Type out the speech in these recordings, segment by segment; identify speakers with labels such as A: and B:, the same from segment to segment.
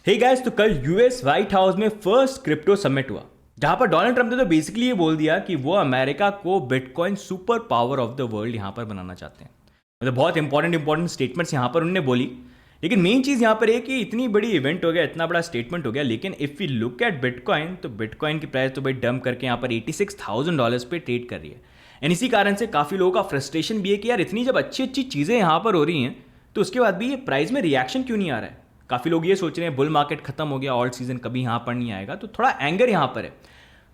A: Hey guys, तो कल US white house में फर्स्ट क्रिप्टो समिट हुआ जहां पर डोनाल्ड ट्रंप ने तो बेसिकली ये बोल दिया कि वो अमेरिका को bitcoin super power of the world यहां पर बनाना चाहते हैं। मतलब बहुत इंपॉर्टेंट स्टेटमेंट्स यहां पर उन्होंने बोली। लेकिन मेन चीज़ यहां पर है कि इतनी बड़ी इवेंट हो गया, इतना बड़ा स्टेटमेंट हो गया, लेकिन if we look at bitcoin तो बिटकॉइन की प्राइस तो भाई डंप करके यहाँ पर $86,000 पे ट्रेड कर रही है। एंड इसी कारण से काफ़ी लोगों का फ्रस्ट्रेशन भी है कि यार इतनी जब अच्छी अच्छी चीज़ें यहाँ पर हो रही हैं तो उसके बाद भी ये प्राइस में रिएक्शन क्यों नहीं आ रहा है। काफ़ी लोग ये सोच रहे हैं बुल मार्केट खत्म हो गया, ऑल्ट सीजन कभी यहाँ पर नहीं आएगा, तो थोड़ा एंगर यहाँ पर है।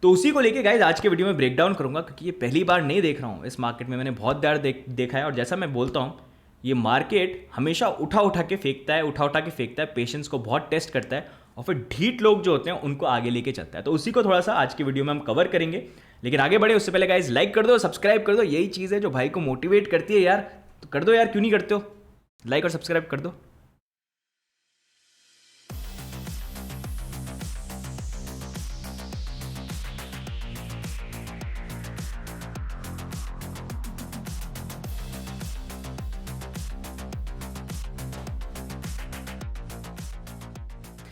A: तो उसी को लेके गाइज आज के वीडियो में ब्रेक डाउन करूंगा, क्योंकि ये पहली बार नहीं देख रहा हूँ इस मार्केट में, मैंने बहुत बार देखा है। और जैसा मैं बोलता हूँ, ये मार्केट हमेशा उठा उठा के फेंकता है, पेशेंस को बहुत टेस्ट करता है और फिर ढीठ लोग जो होते हैं उनको आगे लेके चलता है। तो उसी को थोड़ा सा आज की वीडियो में हम कवर करेंगे। लेकिन आगे बढ़े उससे पहले गाइज लाइक कर दो, सब्सक्राइब कर दो, यही चीज़ है जो भाई को मोटिवेट करती है यार। तो कर दो यार, क्यों नहीं करते हो? लाइक और सब्सक्राइब कर दो।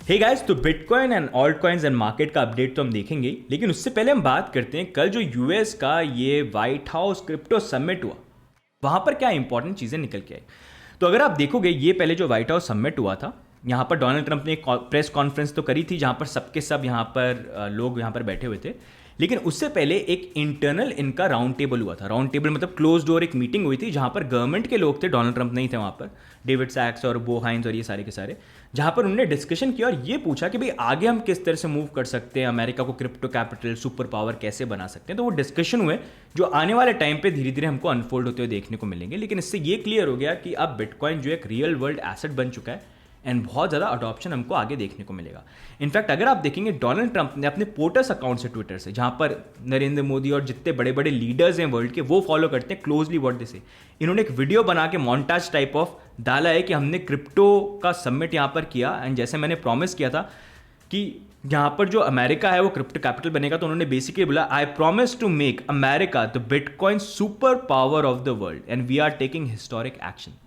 A: हे गाइस, तो bitcoin and alt coins and market का अपडेट तो हम देखेंगे, लेकिन उससे पहले हम बात करते हैं कल जो यूएस का ये व्हाइट हाउस क्रिप्टो समिट हुआ, वहां पर क्या इंपॉर्टेंट चीजें निकल के आई। तो अगर आप देखोगे, ये पहले जो व्हाइट हाउस समिट हुआ था, यहाँ पर डोनाल्ड ट्रंप ने एक प्रेस कॉन्फ्रेंस तो करी थी जहाँ पर सबके सब यहाँ पर लोग यहाँ पर बैठे हुए थे। लेकिन उससे पहले एक इंटरनल इनका राउंड टेबल हुआ था। राउंड टेबल मतलब क्लोज डोर एक मीटिंग हुई थी जहाँ पर गवर्नमेंट के लोग थे, डोनाल्ड ट्रंप नहीं थे वहाँ पर, डेविड सैक्स और बो हाइंस और ये सारे के सारे, जहाँ पर उन्होंने डिस्कशन किया और ये पूछा कि भाई आगे हम किस तरह से मूव कर सकते हैं, अमेरिका को क्रिप्टो कैपिटल सुपर पावर कैसे बना सकते हैं। तो वो डिस्कशन हुए जो आने वाले टाइम पे धीरे धीरे हमको अनफोल्ड होते हुए देखने को मिलेंगे। लेकिन इससे ये क्लियर हो गया कि अब बिटकॉइन जो एक रियल वर्ल्ड एसेट बन चुका है एंड बहुत ज़्यादा अडॉप्शन हमको आगे देखने को मिलेगा। इनफैक्ट अगर आप देखेंगे, डोनाल्ड ट्रंप ने अपने पोटस अकाउंट से, ट्विटर से, जहाँ पर नरेंद्र मोदी और जितने बड़े बड़े लीडर्स हैं वर्ल्ड के वो फॉलो करते हैं क्लोजली वर्ल्ड से, इन्होंने एक वीडियो बना के मॉन्टाज टाइप ऑफ डाला है कि हमने क्रिप्टो का समिट यहाँ पर किया एंड जैसे मैंने प्रॉमिस किया था कि यहाँ पर जो अमेरिका है वो क्रिप्टो कैपिटल बनेगा, तो उन्होंने बेसिकली बोला I promise to make America the bitcoin super power of the world and we are taking historic action.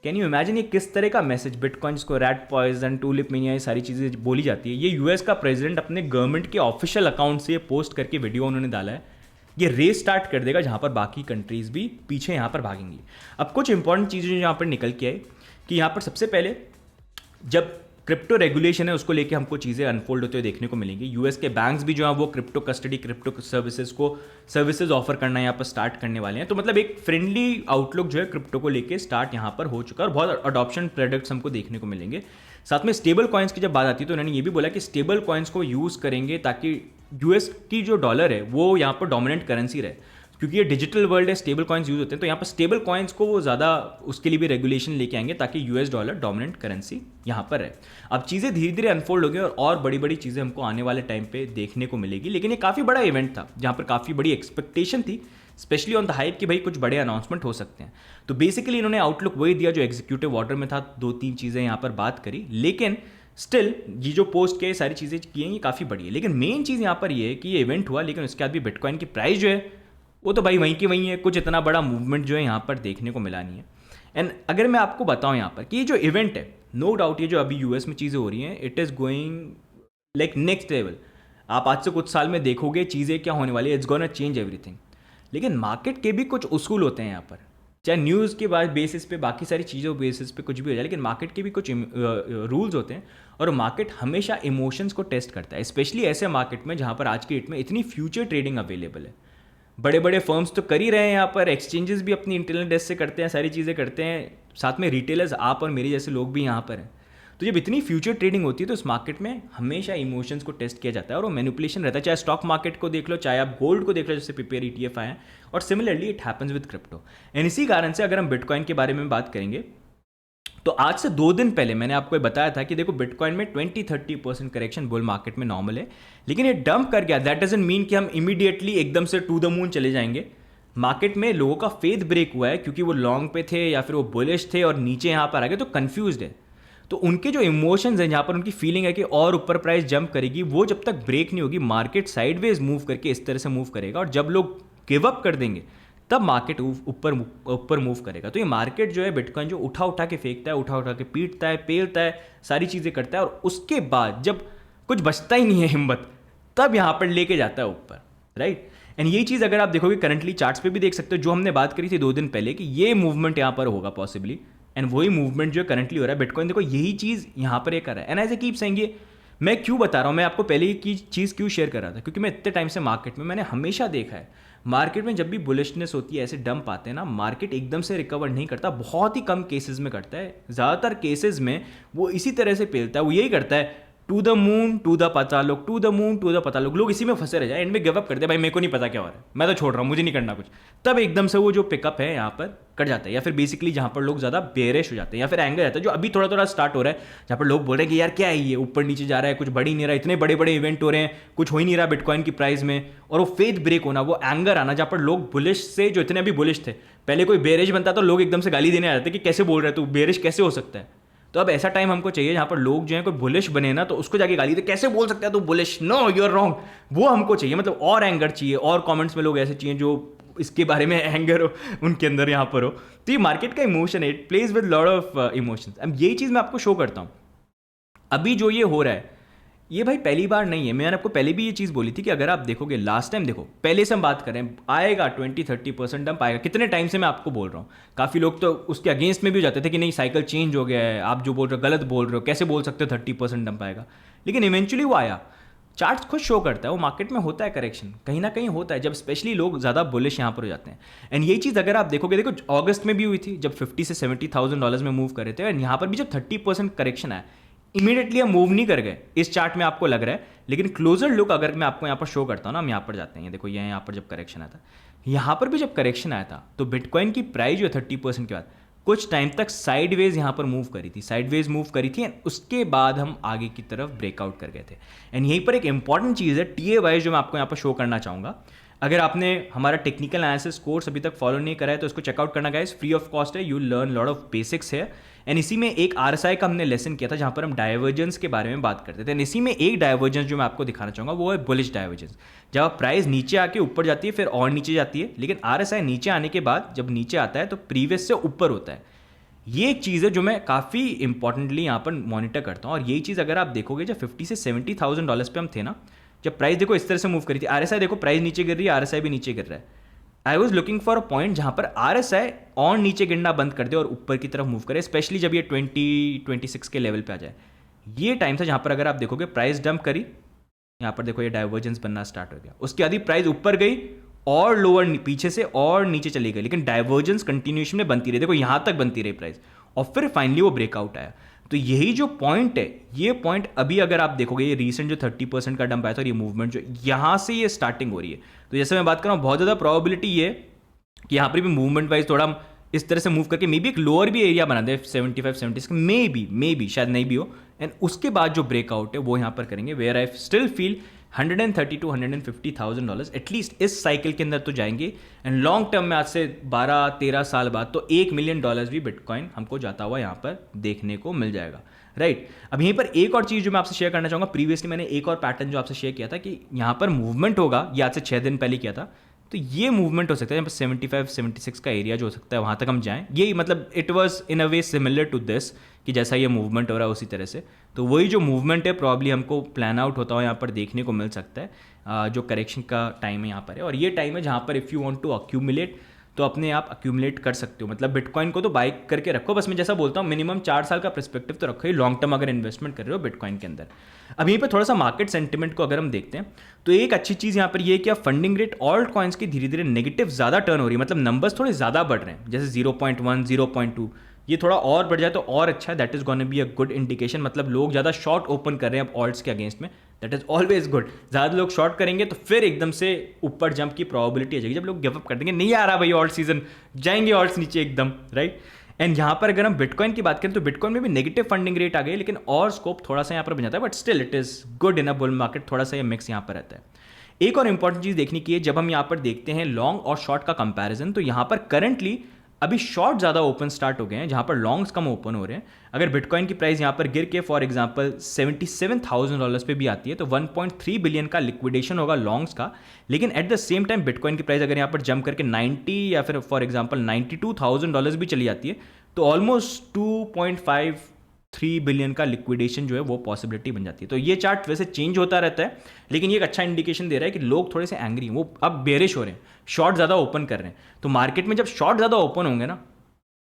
A: Can you imagine ये किस तरह का मैसेज, बिटकॉइंस को रैट पॉइजन, टूलिप मीनिया, ये सारी चीज़ें बोली जाती है। ये यूएस का प्रेसिडेंट अपने गवर्नमेंट के ऑफिशियल अकाउंट से ये पोस्ट करके वीडियो उन्होंने डाला है। ये रेस स्टार्ट कर देगा जहाँ पर बाकी कंट्रीज भी पीछे यहाँ पर भागेंगी। अब कुछ इंपॉर्टेंट चीज़ें जो यहाँ पर निकल के आए कि यहाँ पर सबसे पहले जब क्रिप्टो रेगुलेशन है उसको लेके हमको चीज़ें अनफोल्ड होते हुए देखने को मिलेंगी। यूएस के बैंक्स भी जो है वो crypto custody, crypto services offer करना यहाँ पर स्टार्ट करने वाले हैं। तो मतलब एक फ्रेंडली आउटलुक जो है क्रिप्टो को लेके स्टार्ट यहाँ पर हो चुका है और बहुत अडॉप्शन प्रोडक्ट्स हमको देखने को मिलेंगे। साथ में स्टेबल कॉइन्स की जब बात आती है तो उन्होंने ये भी बोला कि स्टेबल कॉइन्स को यूज़ करेंगे ताकि यूएस की जो डॉलर है वो यहाँ पर डोमिनेंट करेंसी रहे, क्योंकि ये डिजिटल वर्ल्ड है, स्टेबल कॉइन्स यूज होते हैं। तो यहाँ पर स्टेबल कॉइन्स को वो ज़्यादा उसके लिए भी रेगुलेशन लेके आएंगे ताकि यूएस डॉलर डोमिनेंट करेंसी यहाँ पर है। अब चीज़ें धीरे धीरे अनफोल्ड हो गई और बड़ी बड़ी चीज़ें हमको आने वाले टाइम पे देखने को मिलेगी। लेकिन ये काफ़ी बड़ा इवेंट था जहाँ पर काफ़ी बड़ी एक्सपेक्टेशन थी, स्पेशली ऑन द हाइप कि भाई कुछ बड़े अनाउंसमेंट हो सकते हैं। तो बेसिकली इन्होंने आउटलुक वही दिया जो एग्जीक्यूटिव ऑर्डर में था, 2-3 चीज़ें यहाँ पर बात करी, लेकिन स्टिल ये जो पोस्ट किए सारी चीज़ें की हैं ये काफ़ी बड़ी है। लेकिन मेन चीज़ यहाँ पर ये है कि ये इवेंट हुआ, लेकिन उसके बाद भी बिटकॉइन की प्राइस जो है वो तो भाई वहीं की वहीं है, कुछ इतना बड़ा मूवमेंट जो है यहाँ पर देखने को मिला नहीं है। एंड अगर मैं आपको बताऊँ यहाँ पर कि ये जो इवेंट है, नो डाउट ये जो अभी यूएस में चीज़ें हो रही हैं, it is going like next level. आप आज से कुछ साल में देखोगे चीज़ें क्या होने वाली है, इट्स गोना चेंज एवरीथिंग। लेकिन मार्केट के भी कुछ उसूल होते हैं यहाँ पर, चाहे न्यूज़ के बाद बेसिस पे, बाकी सारी चीज़ों बेसिस पे कुछ भी हो जाए, लेकिन मार्केट के भी कुछ रूल्स होते हैं और मार्केट हमेशा इमोशंस को टेस्ट करता है, स्पेशली ऐसे मार्केट में जहाँ पर आज की डेट में इतनी फ्यूचर ट्रेडिंग अवेलेबल है। बड़े बड़े फर्म्स तो कर ही रहे हैं यहाँ पर, एक्सचेंजेस भी अपनी इंटरनेट डेस्क से करते हैं, सारी चीज़ें करते हैं, साथ में रिटेलर्स आप और मेरे जैसे लोग भी यहाँ पर हैं। तो जब इतनी फ्यूचर ट्रेडिंग होती है तो इस मार्केट में हमेशा इमोशंस को टेस्ट किया जाता है और वो मैनिपुलेशन रहता है। चाहे स्टॉक मार्केट को देख लो, चाहे आप गोल्ड को देख लो, जैसे प्रिपेयर ETF आए हैं, और similarly it happens with crypto. And इसी कारण से अगर हम बिटकॉइन के बारे में बात करेंगे तो आज से 2 दिन पहले मैंने आपको बताया था कि देखो बिटकॉइन में 20-30% करेक्शन बुल मार्केट में नॉर्मल है, लेकिन ये डंप कर गया। दैट डजंट मीन कि हम इमीडिएटली एकदम से टू द मून चले जाएंगे। मार्केट में लोगों का फेथ ब्रेक हुआ है क्योंकि वो लॉन्ग पे थे या फिर वो बुलिश थे और नीचे यहाँ पर आ गए तो कंफ्यूज्ड है। तो उनके जो इमोशंस हैं, जहाँ पर उनकी फीलिंग है कि और ऊपर प्राइस जंप करेगी, वो जब तक ब्रेक नहीं होगी मार्केट साइडवेज मूव करके इस तरह से मूव करेगा। और जब लोग गिव अप कर देंगे तब मार्केट ऊपर ऊपर मूव करेगा। तो ये मार्केट जो है बिटकॉइन जो उठा उठा के फेंकता है, उठा उठा के पीटता है, पेलता है, सारी चीज़ें करता है, और उसके बाद जब कुछ बचता ही नहीं है हिम्मत, तब यहाँ पर लेके जाता है ऊपर, राइट। एंड ये चीज़ अगर आप देखोगे करंटली चार्ट्स पे भी देख सकते हो, जो हमने बात करी थी 2 दिन पहले कि ये मूवमेंट यहाँ पर होगा पॉसिबली, एंड वही मूवमेंट जो करंटली हो रहा है बिटकॉइन, देखो यही चीज़ यहाँ पर ये कर रहा है। And as I keep saying, ये मैं क्यों बता रहा हूँ, मैं आपको पहले की चीज़ क्यों शेयर कर रहा था, क्योंकि मैं इतने टाइम से मार्केट में मैंने हमेशा देखा है, मार्केट में जब भी बुलिशनेस होती है, ऐसे डंप आते हैं ना, मार्केट एकदम से रिकवर नहीं करता, बहुत ही कम केसेस में करता है। ज़्यादातर केसेस में वो इसी तरह से पेलता है, वो यही करता है, to the moon to the Patalok, to the moon to the Patalok, लोग इसी में फंसे रह जाए, एंड में गिव अप कर दे, भाई मेरे को नहीं पता क्या हो रहा है, मैं तो छोड़ रहा हूँ, मुझे नहीं करना कुछ। तब एकदम से वो जो पिकअप है यहाँ पर कट जाता है, या फिर बेसिकली जहाँ पर लोग ज़्यादा बेरिश हो जाते हैं, या फिर एंगर आता है, जो अभी थोड़ा थोड़ा स्टार्ट हो रहा है, जहाँ पर लोग बोल रहे हैं कि यार क्या है ये, ऊपर नीचे जा रहा है, कुछ बढ़ ही नहीं रहा, इतने बड़े बड़े इवेंट हो रहे हैं, कुछ हो ही नहीं रहा बिटकॉइन की प्राइस में, और वो फेथ ब्रेक होना, वो एंगर आना, जहाँ पर लोग बुलिश से, जो इतने अभी बुलिश थे, पहले कोई बेरिश बनता तो लोग एकदम से गाली देने आ जाते कि कैसे बोल रहे तू, बेरिश कैसे हो सकता है। तो अब ऐसा टाइम हमको चाहिए जहाँ पर लोग जो है कोई बुलिश बने ना, तो उसको जाके गाली दे, कैसे बोल सकता है तू bullish, no you are wrong, वो हमको चाहिए। मतलब और एंगर चाहिए, और कमेंट्स में लोग ऐसे चाहिए जो इसके बारे में एंगर हो उनके अंदर यहाँ पर हो। तो ये मार्केट का इमोशन है, it plays with lot of emotions. अब यही चीज़ मैं आपको शो करता हूँ, अभी जो ये हो रहा है, ये भाई पहली बार नहीं है। मैंने आपको पहले भी ये चीज़ बोली थी कि अगर आप देखोगे लास्ट टाइम, देखो पहले से हम बात करें, आएगा 20-30% डंप आएगा, कितने टाइम से मैं आपको बोल रहा हूँ। काफ़ी लोग तो उसके अगेंस्ट में भी हो जाते थे कि नहीं साइकिल चेंज हो गया है, आप जो बोल रहे हो गलत बोल रहे हो, कैसे बोल सकते हो 30% डंप आएगा। लेकिन इवेंचुअली वो आया, चार्ट्स खुद शो करता है, वो मार्केट में होता है करेक्शन, कहीं ना कहीं होता है, जब स्पेशली लोग ज़्यादा बुलिश यहाँ पर हो जाते हैं। एंड यही चीज़ अगर आप देखोगे, देखो अगस्त में भी हुई थी, जब 50 से $70,000 में मूव कर रहे थे, एंड यहाँ पर भी जब 30% करेक्शन आया, इमीडिएटली हम मूव नहीं कर गए, इस चार्ट में आपको लग रहा है। लेकिन क्लोजर लुक अगर मैं आपको यहाँ पर शो करता हूँ ना, हम यहाँ पर जाते हैं, ये देखो ये यहाँ पर जब करेक्शन आया था, यहाँ पर भी जब करेक्शन आया था, तो बिटकॉइन की प्राइस जो है 30% के बाद कुछ टाइम तक साइडवेज यहाँ पर मूव करी थी, साइडवेज मूव करी थी, एंड उसके बाद हम आगे की तरफ ब्रेकआउट कर गए थे। एंड यहीं पर एक इंपॉर्टेंट चीज़ है टीए वाइज, जो मैं आपको यहाँ पर शो करना चाहूँगा। अगर आपने हमारा टेक्निकल एनालिसिस कोर्स अभी तक फॉलो नहीं करा है तो इसको चेकआउट करना गाइस, फ्री ऑफ कॉस्ट है, you learn lot of basics है। एंड इसी में एक आरएसआई का हमने लेसन किया था जहाँ पर हम डाइवर्जेंस के बारे में बात करते थे। एंड इसी में एक डाइवर्जेंस जो मैं आपको दिखाना चाहूँगा वो है बुलिश डाइवर्जेंस, जब प्राइस नीचे आके ऊपर जाती है फिर और नीचे जाती है, लेकिन आरएसआई नीचे आने के बाद जब नीचे आता है तो प्रीवियस से ऊपर होता है। ये एक चीज़ है जो मैं काफ़ी इंपॉर्टेंटली यहाँ पर मॉनिटर करता हूँ। और यही चीज़ अगर आप देखोगे, जब 50 से $70,000 पे हम थे ना, जब प्राइस देखो इस तरह से मूव करी थी, आरएसआई देखो प्राइस नीचे गिर रही है, आरएसआई भी नीचे गिर रहा है। I was looking for a point जहाँ पर आरएसआई और नीचे गिरना बंद कर दे और ऊपर की तरफ मूव करे, स्पेशली जब ये 20-26 के लेवल पे आ जाए। ये टाइम था जहाँ पर अगर आप देखोगे प्राइस डंप करी, यहाँ पर देखो ये डाइवर्जेंस बनना स्टार्ट हो गया, उसके आधी प्राइस ऊपर गई और लोअर पीछे से और नीचे चली गई, लेकिन डाइवर्जेंस कंटिन्यूएशन में बनती रही, देखो यहाँ तक बनती रही प्राइस, और फिर फाइनली वो ब्रेकआउट आया। तो यही जो पॉइंट है, ये पॉइंट अभी अगर आप देखोगे, ये रीसेंट जो 30% का डंप आया था और ये मूवमेंट जो यहाँ से ये स्टार्टिंग हो रही है, तो जैसे मैं बात कर रहा हूँ बहुत ज़्यादा प्रोबेबिलिटी ये कि यहाँ पर भी मूवमेंट वाइज थोड़ा हम इस तरह से मूव करके मे बी एक लोअर भी एरिया बना दे 75-76 मे बी शायद नहीं भी हो, एंड उसके बाद जो ब्रेकआउट है वो यहाँ पर करेंगे, where I still feel $130,000-150,000 at least इस साइकिल के अंदर तो जाएंगे। एंड लॉन्ग टर्म में आज से 12-13 साल बाद तो $1 मिलियन भी बिटकॉइन हमको जाता हुआ यहाँ पर देखने को मिल जाएगा, राइट। अब यहीं पर एक और चीज़ जो मैं आपसे शेयर करना चाहूँगा, प्रीवियसली मैंने एक और पैटर्न जो आपसे शेयर किया था कि यहाँ पर मूवमेंट होगा, ये आज से 6 दिन पहले किया था, तो ये मूवमेंट हो सकता है यहाँ पर 75-76 का एरिया जो हो सकता है वहाँ तक हम जाएं। ये मतलब it was in a way similar to this कि जैसा ये मूवमेंट हो रहा है उसी तरह से, तो वही जो मूवमेंट है प्रॉब्ली हमको प्लान आउट होता हो यहाँ पर देखने को मिल सकता है, जो करेक्शन का टाइम है यहाँ पर है। और ये टाइम है जहाँ पर if you want to accumulate तो अपने आप अक्यूमुलेट कर सकते हो, मतलब बिटकॉइन को तो बाय करके रखो, बस मैं जैसा बोलता हूँ मिनिमम 4 साल का पर्सपेक्टिव तो रखो ही लॉन्ग टर्म अगर इन्वेस्टमेंट कर रहे हो बिटकॉइन के अंदर। अब यहीं पे थोड़ा सा मार्केट सेंटिमेंट को अगर हम देखते हैं तो एक अच्छी चीज़ यहाँ पर ये है कि अब फंडिंग रेट ऑल्ट कॉइन्स की धीरे धीरे नेगेटिव ज़्यादा टर्न हो रही है, मतलब नंबर्स थोड़े ज़्यादा बढ़ रहे हैं, जैसे 0.1 0.2 ये थोड़ा और बढ़ जाए तो और अच्छा है, that is gonna be a good indication. मतलब लोग ज़्यादा शॉर्ट ओपन कर रहे हैं अब ऑल्ट्स के अगेंस्ट में, दैट इज ऑलवेज गुड। ज़्यादा लोग शॉर्ट करेंगे तो फिर एकदम से ऊपर जंप की प्रोबेबिलिटी आ जाएगी, जब लोग गिव अप कर देंगे नहीं आ रहा भाई ऑल्ट सीजन, जाएंगे ऑल्ट्स नीचे एकदम, राइट। एंड यहाँ पर अगर हम बिटकॉइन की बात करें तो बिटकॉइन में भी नेगेटिव फंडिंग रेट आ गई, लेकिन और स्कोप थोड़ा सा यहाँ पर बन जाता है, but still it is good in a bull market, थोड़ा सा ये मिक्स यहाँ पर रहता है। एक और इंपॉर्टेंट चीज़ देखने की है, जब हम यहाँ पर देखते हैं लॉन्ग और शॉर्ट का कंपैरिजन, तो यहाँ पर करंटली अभी शॉर्ट ज़्यादा ओपन स्टार्ट हो गए हैं जहाँ पर लॉन्ग्स कम ओपन हो रहे हैं। अगर बिटकॉइन की प्राइस यहाँ पर गिर के फॉर एग्जांपल $77,000 पे भी आती है तो 1.3 बिलियन का लिक्विडेशन होगा लॉन्ग्स का। लेकिन at the same time bitcoin की प्राइस अगर यहाँ पर जंप करके 90 या फिर फॉर एग्जांपल $92,000 भी चली जाती है तो ऑलमोस्ट 2.53 बिलियन का लिक्विडेशन जो है वो पॉसिबिलिटी बन जाती है। तो ये चार्ट वैसे चेंज होता रहता है लेकिन ये एक अच्छा इंडिकेशन दे रहा है कि लोग थोड़े से एंग्री हैं, वो अब बेरिश हो रहे हैं, शॉर्ट ज़्यादा ओपन कर रहे हैं। तो मार्केट में जब शॉर्ट ज़्यादा ओपन होंगे ना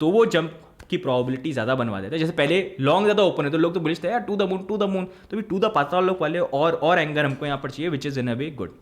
A: तो वो जंप की प्रोबेबिलिटी ज़्यादा बनवा देता है। जैसे पहले लॉन्ग ज़्यादा ओपन है तो लोग तो बोलते हैं यार to the moon to the moon, तो भी टू द पाताल लोग वाले और एंगर हमको यहाँ पर चाहिए which is in a way good,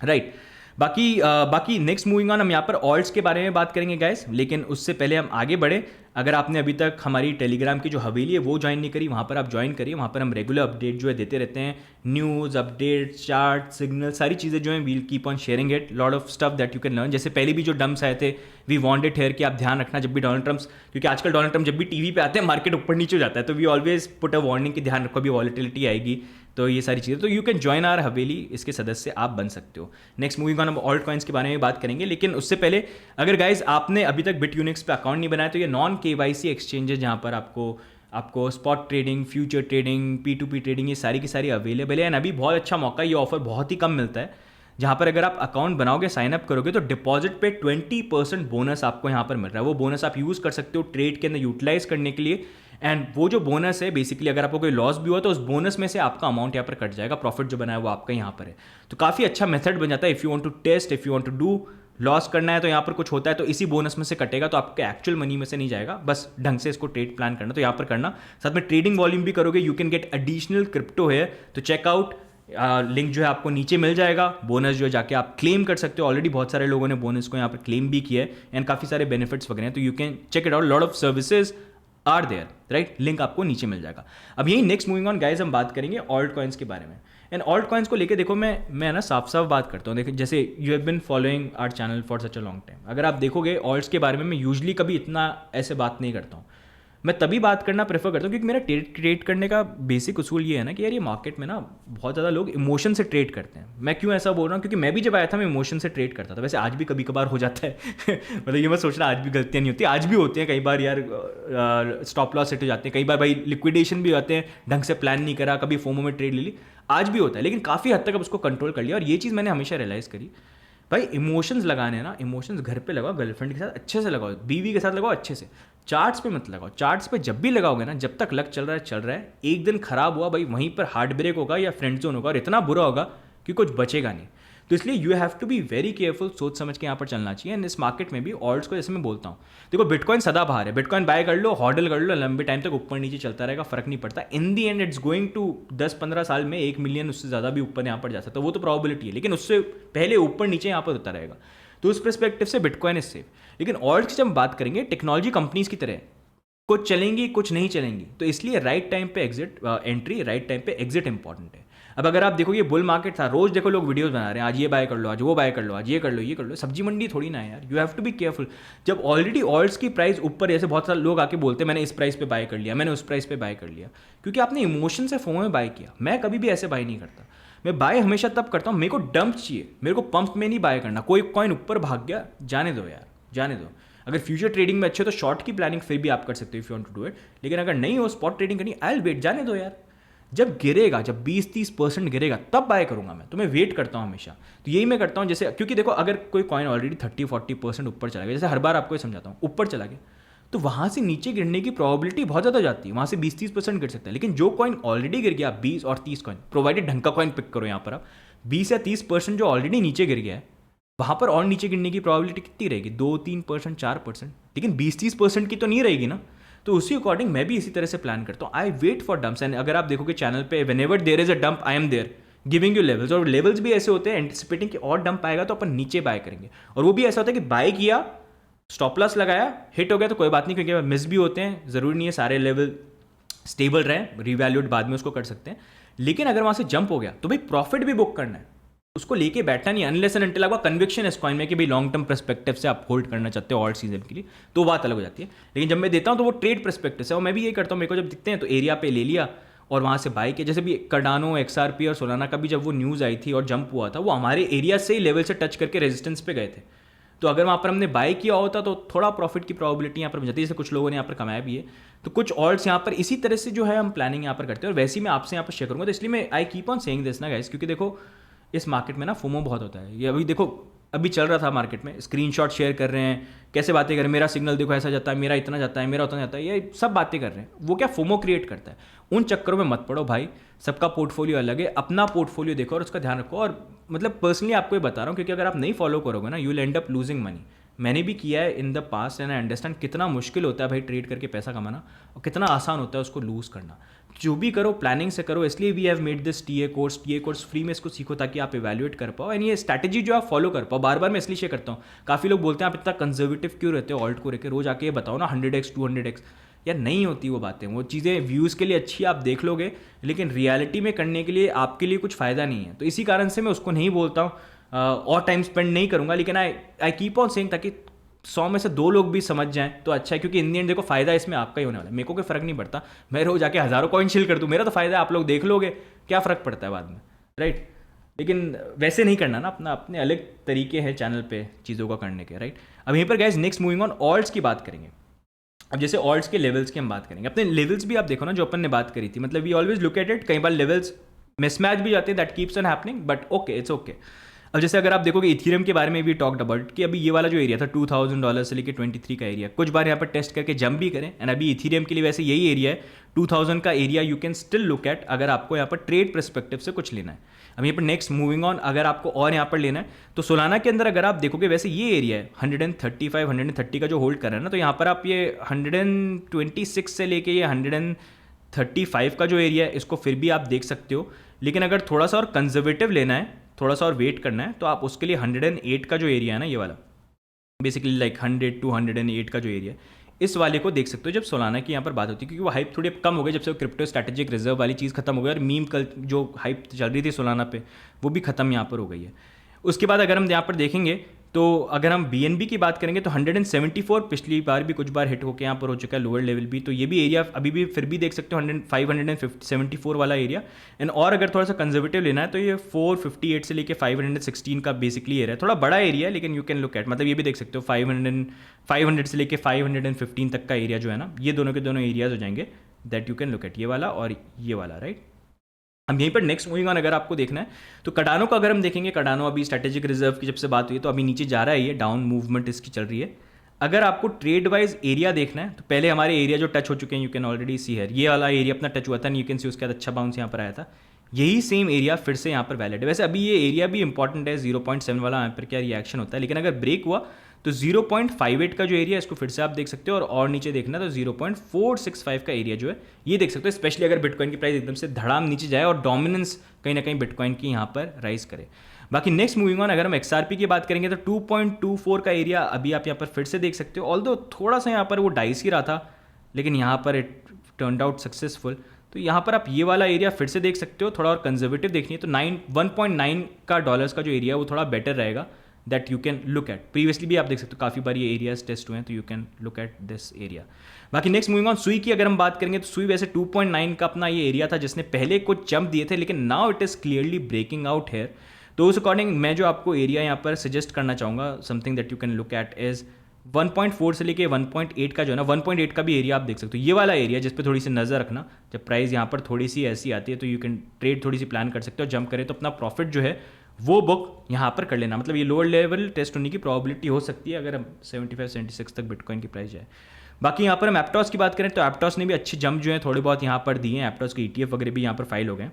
A: right. बाकी नेक्स्ट मूविंग ऑन हम यहाँ पर ऑल्ट्स के बारे में बात करेंगे गाइस, लेकिन उससे पहले हम आगे बढ़े। अगर आपने अभी तक हमारी टेलीग्राम की जो हवेली है वो ज्वाइन नहीं करी, वहाँ पर आप ज्वाइन करिए। वहाँ पर हम रेगुलर अपडेट जो है देते रहते हैं, न्यूज़ अपडेट चार्ट सिग्नल सारी चीज़ें जो हैं we'll keep on sharing it, lot of stuff that you can learn. जैसे पहले भी जो डम्स आए थे वी वांट इट हेयर कि आप ध्यान रखना जब भी डोनाल्ड ट्रम्प, क्योंकि आजकल डोनाल्ड ट्रम्प जब भी टीवी पे आते हैं मार्केट ऊपर नीचे हो जाता है, तो we always put a warning कि ध्यान रखो अभी वॉलेटिलिटी आएगी। तो ये सारी चीज़ें, तो यू कैन ज्वाइन आवर हवेली, इसके सदस्य आप बन सकते हो। नेक्स्ट मूविंग ऑन हम ऑल्ट कॉइन्स के बारे में बात करेंगे, लेकिन उससे पहले अगर गाइज आपने अभी तक बिटयूनिक्स पे अकाउंट नहीं बनाया तो ये नॉन KYC एक्सचेंज है जहाँ पर आपको spot trading, future trading, P2P trading ये सारी की सारी अवेलेबल है। एंड अभी बहुत अच्छा मौका, ये ऑफर बहुत ही कम मिलता है, जहाँ पर अगर आप अकाउंट बनाओगे साइन अप करोगे तो डिपॉजिट पे 20% बोनस आपको यहाँ पर मिल रहा है। वो बोनस आप यूज़ कर सकते हो ट्रेड के अंदर यूटिलाइज करने के लिए। एंड वो जो बोनस है बेसिकली अगर आपको कोई लॉस भी हुआ तो उस बोनस में से आपका अमाउंट यहाँ पर कट जाएगा, प्रॉफिट जो बना है वो आपका यहाँ पर है। तो काफ़ी अच्छा मेथड बन जाता है। If you want to test, if you want to do, loss करना है तो यहाँ पर कुछ होता है तो इसी बोनस में से कटेगा, तो आपके एक्चुअल मनी में से नहीं जाएगा। बस ढंग से इसको ट्रेड प्लान करना तो यहाँ पर करना, साथ में ट्रेडिंग वॉल्यूम भी करोगे। You can get additional crypto है, तो चेकआउट लिंक जो है आपको नीचे मिल जाएगा। बोनस जो है जाके आप क्लेम कर सकते हो, ऑलरेडी बहुत सारे लोगों ने बोनस को यहाँ पर क्लेम भी किया है एंड काफ़ी सारे बेनिफिट्स वगैरह हैं, तो you can check it out, lot of services are there, right. Link आपको नीचे मिल जाएगा। अब यही नेक्स्ट मूविंग ऑन गाइज हम बात करेंगे ऑल्ट कॉइन्स के बारे में। एंड ऑल्ट कॉइन्स को लेके देखो मैं ना साफ साफ बात करता हूँ। देखिए जैसे you have been following our channel for such a long time, अगर आप देखोगे ऑल्ट्स के बारे में मैं यूजुअली कभी इतना ऐसे बात नहीं करता हूँ। मैं तभी बात करना प्रेफर करता हूँ क्योंकि मेरा ट्रेड करने का बेसिक उसूल ये है ना कि यार ये मार्केट में ना बहुत ज़्यादा लोग इमोशन से ट्रेड करते हैं। मैं क्यों ऐसा बोल रहा हूँ, क्योंकि मैं भी जब आया था मैं इमोशन से ट्रेड करता था। वैसे आज भी कभी कभार हो जाता है मतलब ये मैं सोच रहा आज भी गलतियाँ नहीं होती, आज भी होती हैं कई बार यार, स्टॉप लॉस सेट हो जाते हैं, कई बार भाई लिक्विडेशन भी होते हैं, ढंग से प्लान नहीं करा, कभी फोमो में ट्रेड ले ली, आज भी होता है। लेकिन काफ़ी हद तक अब उसको कंट्रोल कर लिया। और ये चीज़ मैंने हमेशा रियलाइज़ करी, भाई इमोशंस लगाने ना, इमोशंस घर पे लगाओ, गर्लफ्रेंड के साथ अच्छे से लगाओ, बीवी के साथ लगाओ अच्छे से, चार्ट्स पे मत लगाओ। चार्ट्स पे जब भी लगाओगे ना, जब तक लक चल रहा है, एक दिन खराब हुआ भाई वहीं पर हार्ट ब्रेक होगा या फ्रेंड जोन होगा और इतना बुरा होगा कि कुछ बचेगा नहीं। तो इसलिए you have to be very careful, सोच समझ के यहाँ पर चलना चाहिए। एंड इस मार्केट में भी ऑल्ट्स को जैसे मैं बोलता हूँ, देखो बिटकॉइन सदा बाहर है, बिटकॉइन बाय कर लो, हॉडल कर लो, लंबे टाइम तक ऊपर नीचे चलता रहेगा, फर्क नहीं पड़ता। इन दी एंड इट्स गोइंग टू 10-15 साल में 1 मिलियन उससे ज़्यादा भी ऊपर यहाँ पर जा सकता है, वो तो प्रॉबिलिटी है, लेकिन उससे पहले ऊपर नीचे यहाँ पर होता रहेगा। तो उस परस्पेक्टिव से बिटकॉइन इज सेफ। लेकिन ऑल्ट्स की जब बात करेंगे, टेक्नोलॉजी कंपनीज की तरह कुछ चलेंगी कुछ नहीं चलेंगी, तो इसलिए राइट टाइम पे एग्जिट एंट्री, राइट टाइम पे एग्जिट इंपॉर्टेंट है। अब अगर आप देखो ये बुल मार्केट था, रोज देखो लोग वीडियोस बना रहे हैं, आज ये बाय कर लो, आज वो बाय कर लो, आज ये कर लो, ये कर लो। सब्जी मंडी थोड़ी ना है यार, you have to be careful. जब ऑलरेडी ऑल्ट्स की प्राइस ऊपर, जैसे बहुत सारे लोग आके बोलते हैं मैंने इस प्राइस पे बाय कर लिया, मैंने उस प्राइस पे बाय कर लिया, क्योंकि आपने इमोशन से फोमो में बाय किया। मैं कभी भी ऐसे बाय नहीं करता, मैं बाय हमेशा तब करता हूँ मेरे को डंप चाहिए, मेरे को पंप में नहीं बाय करना। कोई कॉइन ऊपर भाग गया, जाने दो यार, जाने दो। अगर फ्यूचर ट्रेडिंग में अच्छे तो शॉर्ट की प्लानिंग फिर भी आप कर सकते हो if you want to do it, लेकिन अगर नहीं हो स्पॉट ट्रेडिंग करनी, आई विल वेट, जाने दो यार। जब गिरेगा, जब 20-30% गिरेगा तब बाय करूंगा मैं, तो मैं वेट करता हूँ हमेशा। तो यही मैं करता हूँ, जैसे क्योंकि देखो अगर कोई कॉइन ऑलरेडी 30-40% ऊपर चला गया, जैसे हर बार आपको ये समझाता हूँ, ऊपर चला गया तो वहाँ से नीचे गिरने की प्रोबेबिलिटी बहुत ज़्यादा जाती है, वहाँ से 20-30% गिर सकता है। लेकिन जो कॉइन ऑलरेडी गिर गया 20 और 30 कॉइन, प्रोवाइडेड ढंग का कॉइन पिक करो, यहाँ पर आप 20 या 30% जो ऑलरेडी नीचे गिर गया है, वहाँ पर और नीचे गिरने की प्रोबेबिलिटी कितनी रहेगी? 2-3%, 4%, लेकिन 20-30% की तो नहीं रहेगी ना। तो उसी अकॉर्डिंग मैं भी इसी तरह से प्लान करता हूँ। I wait for dumps, and अगर आप देखोगे चैनल पे, whenever there is a dump I am there giving you levels, और लेवल्स भी ऐसे होते हैं एंटिसिपेटिंग कि और डंप आएगा तो अपन नीचे बाय करेंगे। और वो भी ऐसा होता है कि बाय किया, स्टॉप लॉस लगाया, हिट हो गया तो कोई बात नहीं, क्योंकि मिस भी होते हैं, ज़रूरी नहीं है सारे लेवल स्टेबल रहें, रिवैल्यूड बाद में उसको कर सकते हैं। लेकिन अगर वहाँ से जंप हो गया तो भाई प्रॉफिट भी बुक करना है, उसको लेके बैठना नहीं, अनलेस एंड अनटिल आपका कन्विक्शन इस कॉइन में कि भाई लॉन्ग टर्म पर्सपेक्टिव से आप होल्ड करना चाहते हो ऑल सीजन के लिए, तो बात अलग हो जाती है। लेकिन जब मैं देता हूँ तो वो ट्रेड पर्सपेक्टिव से, और मैं भी ये करता हूँ, मेरे को जब दिखते हैं तो एरिया पे ले लिया और वहाँ से बाई किया। जैसे भी कार्डानो, XRP और सोलाना का भी जब वो न्यूज़ आई थी और जंप हुआ था, वो हमारे एरिया से ही लेवल से टच करके रेजिस्टेंस पे गए थे। तो अगर वहाँ पर हमने बाय किया होता तो थोड़ा प्रॉफिट की प्रोबेबिलिटी यहाँ पर बन जाती है, जैसे कुछ लोगों ने यहाँ पर कमाया भी है। तो कुछ ऑल्ट्स यहाँ पर इसी तरह से जो है हम प्लानिंग यहाँ पर करते हैं, और वैसे ही मैं आपसे यहाँ पर शेयर करूँगा। तो इसलिए मैं I keep on saying this ना गाइस, क्योंकि देखो इस मार्केट में ना फोमो बहुत होता है। ये अभी देखो अभी चल रहा था मार्केट में, स्क्रीनशॉट शेयर कर रहे हैं, कैसे बातें कर रहे हैं, मेरा सिग्नल देखो ऐसा जाता है, मेरा इतना जाता है, मेरा उतना जाता है, ये सब बातें कर रहे हैं। वो क्या फोमो क्रिएट करता है। उन चक्करों में मत पड़ो भाई, सबका पोर्टफोलियो अलग है, अपना पोर्टफोलियो देखो और उसका ध्यान रखो। और मतलब पर्सनली आपको ये बता रहा हूँ, क्योंकि अगर आप नहीं फॉलो करोगे ना, you will and up losing money. मैंने भी किया है in the past and I understand कितना मुश्किल होता है भाई ट्रेड करके पैसा कमाना, और कितना आसान होता है उसको लूज़ करना। जो भी करो प्लानिंग से करो, इसलिए we have made this TA course free में इसको सीखो ताकि आप इवैल्यूएट कर पाओ एंड ये स्ट्रैटेजी जो आप फॉलो कर पाओ। बार बार मैं इसलिए शेयर करता हूँ, काफ़ी लोग बोलते हैं आप इतना कंजर्वेटिव क्यों रहते हो ऑल्ट को लेकर, रोज आके ये बताओ ना 100x 200x। यार नहीं होती वो बातें, वो चीज़ें व्यूज़ के लिए अच्छी आप देख लोगे, लेकिन रियलिटी में करने के लिए आपके लिए कुछ फ़ायदा नहीं है। तो इसी कारण से मैं उसको नहीं बोलता हूँ और टाइम स्पेंड नहीं करूँगा, लेकिन आई कीप ऑन सेइंग ताकि 100 में से 2 लोग भी समझ जाएं तो अच्छा है, क्योंकि इन दी एंड देखो फायदा इसमें आपका ही होने वाला है। मेरे को कोई फर्क नहीं पड़ता, मैं रोज जाके हज़ारों कॉइन शिल कर दूं, मेरा तो फायदा है, आप लोग देख लोगे, क्या फ़र्क पड़ता है बाद में, राइट। लेकिन वैसे नहीं करना ना, अपना अपने अलग तरीके हैं चैनल पे चीज़ों का करने के, राइट। अब यहीं पर guys next moving on ult's की बात करेंगे। अब जैसे ऑल्ट्स के लेवल्स की हम बात करेंगे, अपने लेवल्स भी आप देखो ना जो अपन ने बात करी थी, मतलब we always look at it, कई बार लेवल्स मिसमैच भी जाते हैं, that keeps on happening, but okay it's okay. अब जैसे अगर आप देखोगे इथीरियम के बारे में भी टॉक्ड अबाउट कि अभी ये वाला जो एरिया था $2000 से लेके 23 का एरिया, कुछ बार यहाँ पर टेस्ट करके जंप भी करें, एंड अभी इथीरियम के लिए वैसे यही एरिया है 2000 का area, you can still look at अगर आपको यहाँ पर ट्रेड परस्पेक्टिव से कुछ लेना है। अब यहाँ पर नेक्स्ट मूविंग ऑन, अगर आपको और यहाँ पर लेना है तो सोलाना के अंदर अगर आप देखोगे वैसे ये एरिया है 135 130 का जो होल्ड कर रहा है ना, तो यहाँ पर आप ये 126 से लेके ये 135 का जो एरिया है इसको फिर भी आप देख सकते हो। लेकिन अगर थोड़ा सा और कंजर्वेटिव लेना है, थोड़ा सा और वेट करना है, तो आप उसके लिए 108 का जो एरिया है ना, ये वाला बेसिकली लाइक 100 to 108 का जो एरिया है, इस वाले को देख सकते हो जब सोलाना की यहाँ पर बात होती है, क्योंकि वो हाइप थोड़ी कम हो गई जब से क्रिप्टो स्ट्रैटेजिक रिजर्व वाली चीज़ खत्म हो गई, और मीम कल जो हाइप चल रही थी सोलाना पे वो भी खत्म यहाँ पर हो गई है। उसके बाद अगर हम यहाँ पर देखेंगे तो अगर हम BNB की बात करेंगे तो 174 पिछली बार भी कुछ बार हिट होकर यहाँ पर हो चुका है, लोअर लेवल भी, तो ये भी एरिया अभी भी फिर भी देख सकते हो 574 वाला एरिया। एंड और अगर थोड़ा सा कंजर्वेटिव लेना है तो ये 458 से लेके 516 का बेसिकली एरिया है, थोड़ा बड़ा एरिया है, लेकिन यू कैन लुक एट, मतलब ये भी देख सकते हो 500 से लेके 515 तक का एरिया जो है ना, ये दोनों के दोनों एरियाज हो जाएंगे that you can look eight, ये वाला और ये वाला, राइट। अब यहीं पर नेक्स्ट मूविंग ऑन अगर आपको देखना है तो कार्डानो का अगर हम देखेंगे, कार्डानो अभी स्ट्रैटेजिक रिजर्व की जब से बात हुई तो अभी नीचे जा रहा है, ये डाउन मूवमेंट इसकी चल रही है। अगर आपको ट्रेड वाइज एरिया देखना है तो पहले हमारे एरिया जो टच हो चुके हैं, यू कैन ऑलरेडी सी है, ये वाला एरिया अपना टच हुआ था, यू कैन सी उसके बाद अच्छा बाउंस यहाँ पर आया था, यही सेम एरिया फिर से यहाँ पर वैलिड है। वैसे अभी ये एरिया भी इंपॉर्टेंट है 0.7 वाला, यहाँ पर क्या रिएक्शन होता है, लेकिन अगर ब्रेक हुआ तो 0.58 का जो एरिया है इसको फिर से आप देख सकते हो, और नीचे देखना तो 0.465 का एरिया जो है ये देख सकते हो, स्पेशली अगर बिटकॉइन की प्राइस एकदम से धड़ाम नीचे जाए और डोमिनेंस कहीं ना कहीं बिटकॉइन की यहाँ पर राइज करे। बाकी नेक्स्ट मूविंग ऑन अगर हम XRP की बात करेंगे तो 2.24 का एरिया अभी आप यहाँ पर फिर से देख सकते हो, ऑल्दो थोड़ा सा यहाँ पर वो डाइस ही रहा था, लेकिन यहाँ पर इट टर्नड आउट सक्सेसफुल। तो यहाँ पर आप ये वाला एरिया फिर से देख सकते हो, थोड़ा और कंजर्वेटिव देखनी है तो 1.9 का डॉलर्स का जो एरिया है वो थोड़ा बेटर रहेगा, that you can look eight. Previously भी आप देख सकते हो काफ़ी बार ये एरियाज टेस्ट हुए हैं, तो you can look at this area. बाकी नेक्स्ट मूविंग ऑन सुई की अगर हम बात करेंगे तो सुई वैसे 2.9 का अपना ये एरिया था जिसने पहले कुछ जंप दिए थे, लेकिन now it is clearly breaking out here. तो उस अकॉर्डिंग मैं जो आपको एरिया यहाँ पर सजेस्ट करना चाहूँगा, something that you can look eight is 1.4 से लेके 1.8 का जो है ना, 1.8 का भी एरिया आप देख सकते हो, ये वाला एरिया जिस पे थोड़ी सी नज़र रखना, जब प्राइस यहाँ पर थोड़ी सी ऐसी आती है तो यू कैन ट्रेड थोड़ी सी प्लान कर सकते हो, जंप करे तो अपना प्रॉफिट जो है वो बुक यहाँ पर कर लेना, मतलब ये लोअर लेवल टेस्ट होने की प्रोबेबिलिटी हो सकती है अगर हम 75-76 तक बिटकॉइन की प्राइस जाए। बाकी यहाँ पर हम एप्टॉस की बात करें तो एप्टॉस ने भी अच्छे जंप जो है थोड़े बहुत यहाँ पर दिए हैं, एप्टॉस के ETF वगैरह भी यहाँ पर फाइल हो गए।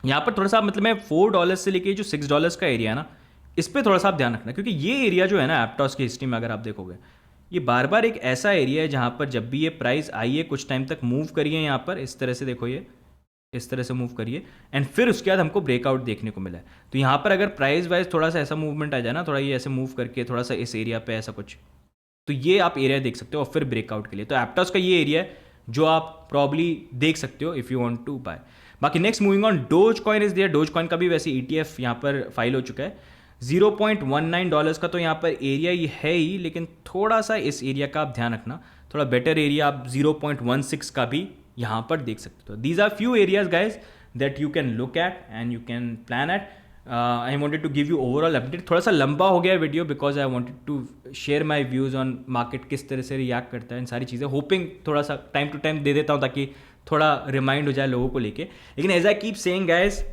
A: यहाँ पर थोड़ा सा मतलब मैं $4 से लेके जो $6 का एरिया है ना, इस पर थोड़ा सा आप ध्यान रखना, क्योंकि ये एरिया जो है ना एप्टॉस की हिस्ट्री में अगर आप देखोगे ये बार बार एक ऐसा एरिया है जहाँ पर जब भी ये प्राइस आई है कुछ टाइम तक मूव करिए, यहाँ पर इस तरह से देखो, ये इस तरह से मूव करिए एंड फिर उसके बाद हमको ब्रेकआउट देखने को मिला है। तो यहाँ पर अगर प्राइस वाइज थोड़ा सा ऐसा मूवमेंट आ जाए ना, थोड़ा ये ऐसे मूव करके थोड़ा सा इस एरिया पे ऐसा कुछ, तो ये आप एरिया देख सकते हो और फिर ब्रेकआउट के लिए तो एप्टॉस का ये एरिया है जो आप प्रॉब्ली देख सकते हो if you want to buy. बाकी next moving on Dogecoin is there, Dogecoin का भी वैसे ETF यहाँ पर फाइल हो चुका है $0.19 का, तो यहाँ पर एरिया ये है ही, लेकिन थोड़ा सा इस एरिया का आप ध्यान रखना, थोड़ा बेटर एरिया आप 0.16 का भी यहाँ पर देख सकते हो। These are few areas guys that you can look at and you can plan at. I wanted to give you overall update. थोड़ा सा लंबा हो गया video because I wanted to share my views on market किस तरह से react करता है इन सारी चीज़ें. होपिंग थोड़ा सा टाइम टू टाइम दे देता हूँ ताकि थोड़ा रिमाइंड हो जाए लोगों को लेके. लेकिन as I keep saying guys,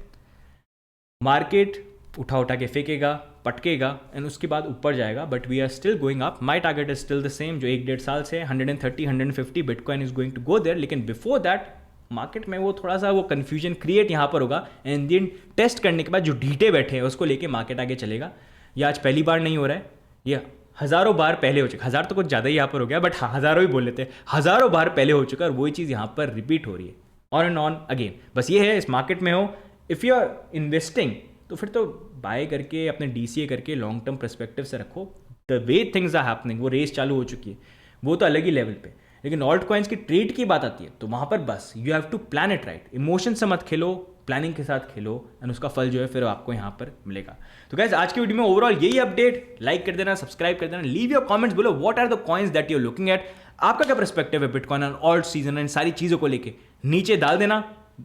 A: market उठा उठा के फेंकेगा, पटकेगा एंड उसके बाद ऊपर जाएगा. But we are still going up. My target is still the same जो 1-1.5 साल से 130-150 bitcoin is going to go there. लेकिन बिफोर दैट मार्केट में वो थोड़ा सा वो कन्फ्यूजन क्रिएट यहाँ पर होगा एंड देन टेस्ट करने के बाद जो ढीटे बैठे हैं उसको लेके मार्केट आगे चलेगा. ये आज पहली बार नहीं हो रहा है, ये हज़ारों बार पहले हो चुका. हज़ार तो कुछ ज़्यादा ही यहाँ पर हो गया, बट हाँ हज़ारों ही बोल लेते हैं. हज़ारों बार पहले हो चुका है और वही चीज़ यहाँ पर रिपीट हो रही है ऑन एंड ऑन अगेन. बस ये है इस मार्केट में हो, इफ़ यू आर इन्वेस्टिंग तो फिर तो बाय करके अपने DCA करके लॉन्ग टर्म पर्सपेक्टिव से रखो. The way things are happening, वो रेस चालू हो चुकी है, वो तो अलग ही लेवल पे. लेकिन ऑल्ट कॉइन्स की ट्रेड की बात आती है तो वहाँ पर बस you have to plan it right. Emotion से मत खेलो, प्लानिंग के साथ खेलो एंड उसका फल जो है फिर आपको यहाँ पर मिलेगा. तो गाइस आज की वीडियो में ओवरऑल यही अपडेट. लाइक कर देना, सब्सक्राइब कर देना, leave your comments below. What are the coins that you are looking at. आपका क्या पर्सपेक्टिव है bitcoin and alt season and सारी चीज़ों को लेके नीचे डाल देना.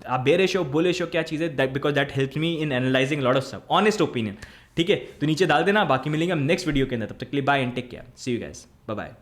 A: आप बेरिश हो, बुलिश हो, क्या चीज़ है, that because that helps me in analysing lot of stuff, honest opinion. ठीक है, तो नीचे डाल देना. बाकी मिलेंगे हम नेक्स्ट वीडियो के अंदर. तब तक के लिए bye and take care. See you guys, bye bye.